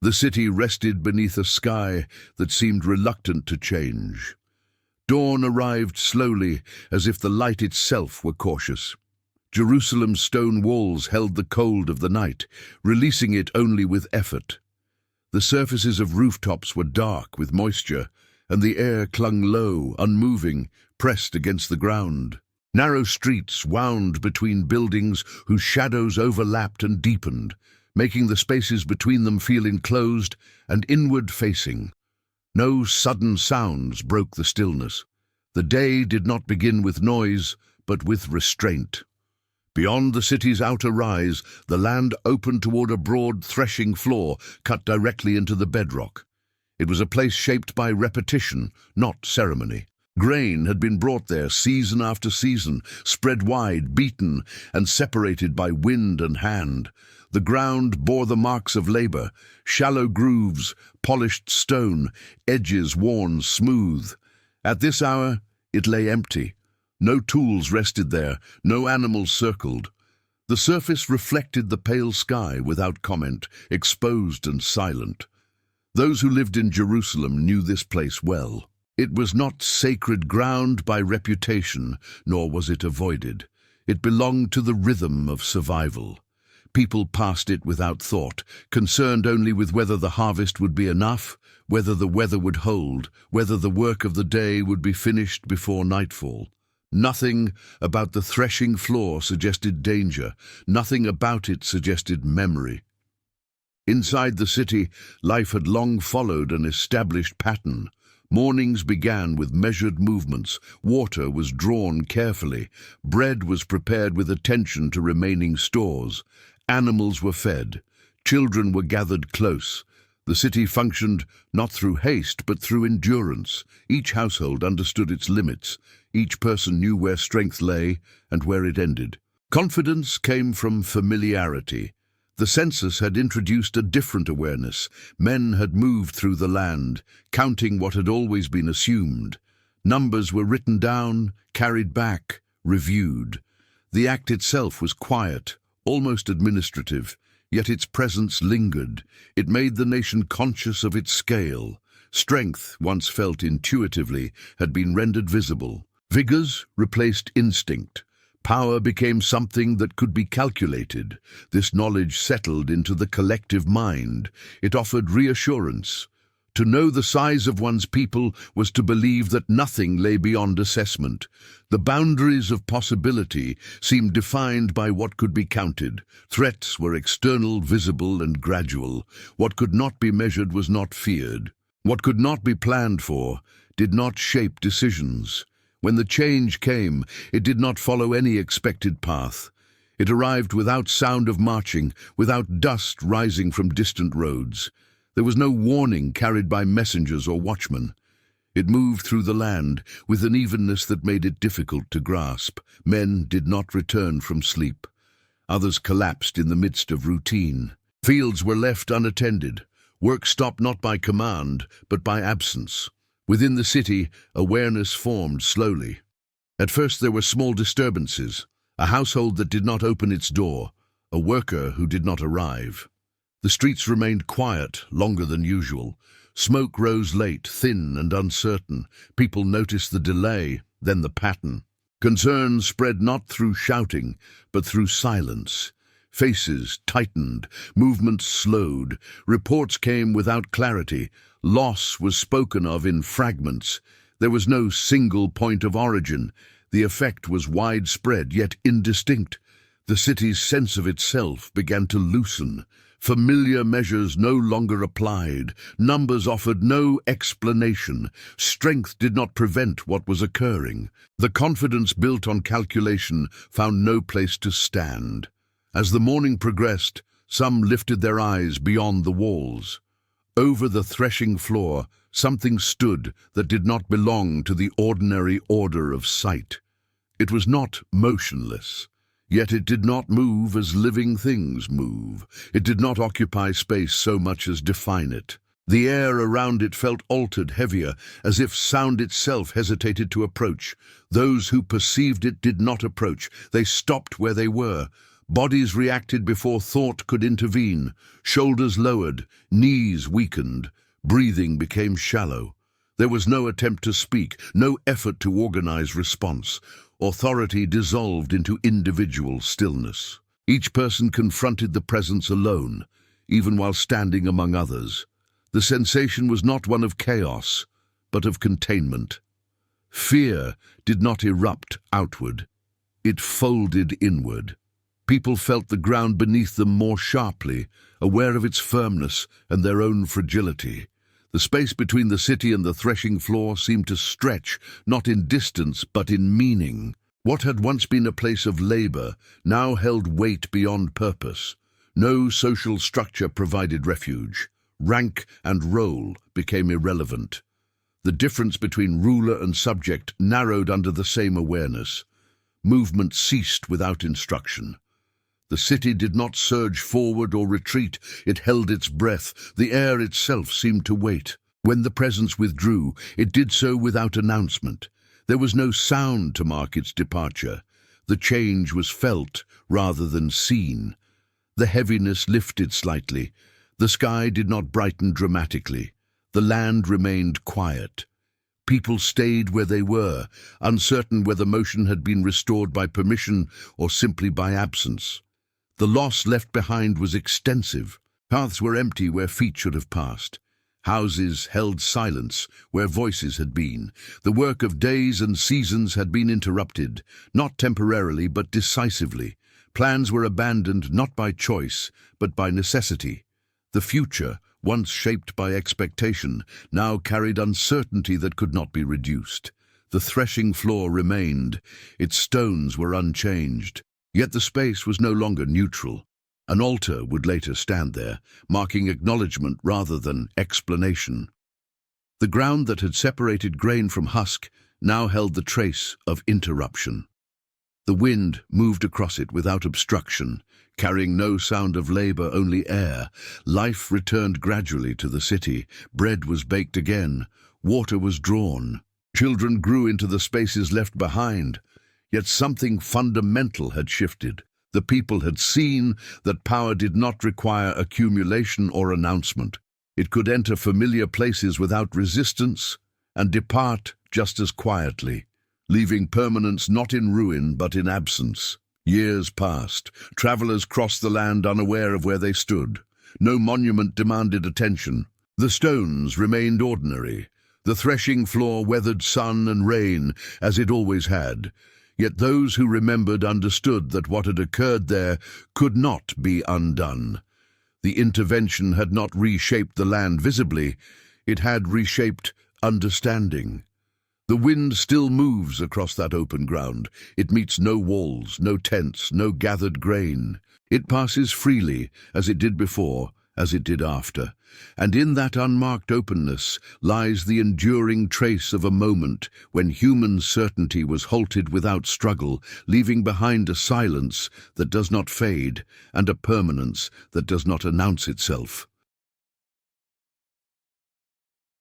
The city rested beneath a sky that seemed reluctant to change. Dawn arrived slowly, as if the light itself were cautious. Jerusalem's stone walls held the cold of the night, releasing it only with effort. The surfaces of rooftops were dark with moisture, and the air clung low, unmoving, pressed against the ground. Narrow streets wound between buildings whose shadows overlapped and deepened, making the spaces between them feel enclosed and inward-facing. No sudden sounds broke the stillness. The day did not begin with noise, but with restraint. Beyond the city's outer rise, the land opened toward a broad threshing floor cut directly into the bedrock. It was a place shaped by repetition, not ceremony. Grain had been brought there season after season, spread wide, beaten, and separated by wind and hand. The ground bore the marks of labor, shallow grooves, polished stone, edges worn smooth. At this hour, it lay empty. No tools rested there, no animals circled. The surface reflected the pale sky without comment, exposed and silent. Those who lived in Jerusalem knew this place well. It was not sacred ground by reputation, nor was it avoided. It belonged to the rhythm of survival. People passed it without thought, concerned only with whether the harvest would be enough, whether the weather would hold, whether the work of the day would be finished before nightfall. Nothing about the threshing floor suggested danger. Nothing about it suggested memory. Inside the city, life had long followed an established pattern. Mornings began with measured movements, water was drawn carefully, bread was prepared with attention to remaining stores, animals were fed, children were gathered close. The city functioned not through haste but through endurance. Each household understood its limits, each person knew where strength lay and where it ended. Confidence came from familiarity. The census had introduced a different awareness. Men had moved through the land, counting what had always been assumed. Numbers were written down, carried back, reviewed. The act itself was quiet, almost administrative, yet its presence lingered. It made the nation conscious of its scale. Strength, once felt intuitively, had been rendered visible. Vigors replaced instinct. Power became something that could be calculated. This knowledge settled into the collective mind. It offered reassurance. To know the size of one's people was to believe that nothing lay beyond assessment. The boundaries of possibility seemed defined by what could be counted. Threats were external, visible, and gradual. What could not be measured was not feared. What could not be planned for did not shape decisions. When the change came, it did not follow any expected path. It arrived without sound of marching, without dust rising from distant roads. There was no warning carried by messengers or watchmen. It moved through the land with an evenness that made it difficult to grasp. Men did not return from sleep. Others collapsed in the midst of routine. Fields were left unattended. Work stopped not by command, but by absence. Within the city, awareness formed slowly. At first there were small disturbances, a household that did not open its door, a worker who did not arrive. The streets remained quiet longer than usual. Smoke rose late, thin and uncertain. People noticed the delay, then the pattern. Concern spread not through shouting, but through silence. Faces tightened, movements slowed, reports came without clarity, loss was spoken of in fragments. There was no single point of origin. The effect was widespread yet indistinct. The city's sense of itself began to loosen. Familiar measures no longer applied. Numbers offered no explanation. Strength did not prevent what was occurring. The confidence built on calculation found no place to stand. As the morning progressed, some lifted their eyes beyond the walls. Over the threshing floor, something stood that did not belong to the ordinary order of sight. It was not motionless, yet it did not move as living things move. It did not occupy space so much as define it. The air around it felt altered, heavier, as if sound itself hesitated to approach. Those who perceived it did not approach. They stopped where they were. Bodies reacted before thought could intervene. Shoulders lowered, knees weakened, breathing became shallow. There was no attempt to speak, no effort to organize response. Authority dissolved into individual stillness. Each person confronted the presence alone, even while standing among others. The sensation was not one of chaos, but of containment. Fear did not erupt outward. It folded inward. People felt the ground beneath them more sharply, aware of its firmness and their own fragility. The space between the city and the threshing floor seemed to stretch, not in distance, but in meaning. What had once been a place of labor now held weight beyond purpose. No social structure provided refuge. Rank and role became irrelevant. The difference between ruler and subject narrowed under the same awareness. Movement ceased without instruction. The city did not surge forward or retreat. It held its breath. The air itself seemed to wait. When the presence withdrew, it did so without announcement. There was no sound to mark its departure. The change was felt rather than seen. The heaviness lifted slightly. The sky did not brighten dramatically. The land remained quiet. People stayed where they were, uncertain whether motion had been restored by permission or simply by absence. The loss left behind was extensive. Paths were empty where feet should have passed. Houses held silence where voices had been. The work of days and seasons had been interrupted, not temporarily but decisively. Plans were abandoned not by choice, but by necessity. The future, once shaped by expectation, now carried uncertainty that could not be reduced. The threshing floor remained. Its stones were unchanged. Yet the space was no longer neutral. An altar would later stand there, marking acknowledgement rather than explanation. The ground that had separated grain from husk now held the trace of interruption. The wind moved across it without obstruction, carrying no sound of labor, only air. Life returned gradually to the city. Bread was baked again. Water was drawn. Children grew into the spaces left behind. Yet something fundamental had shifted. The people had seen that power did not require accumulation or announcement. It could enter familiar places without resistance and depart just as quietly, leaving permanence not in ruin but in absence. Years passed. Travelers crossed the land unaware of where they stood. No monument demanded attention. The stones remained ordinary. The threshing floor weathered sun and rain, as it always had. Yet those who remembered understood that what had occurred there could not be undone. The intervention had not reshaped the land visibly, it had reshaped understanding. The wind still moves across that open ground. It meets no walls, no tents, no gathered grain. It passes freely, as it did before, as it did after. And in that unmarked openness lies the enduring trace of a moment when human certainty was halted without struggle, leaving behind a silence that does not fade and a permanence that does not announce itself.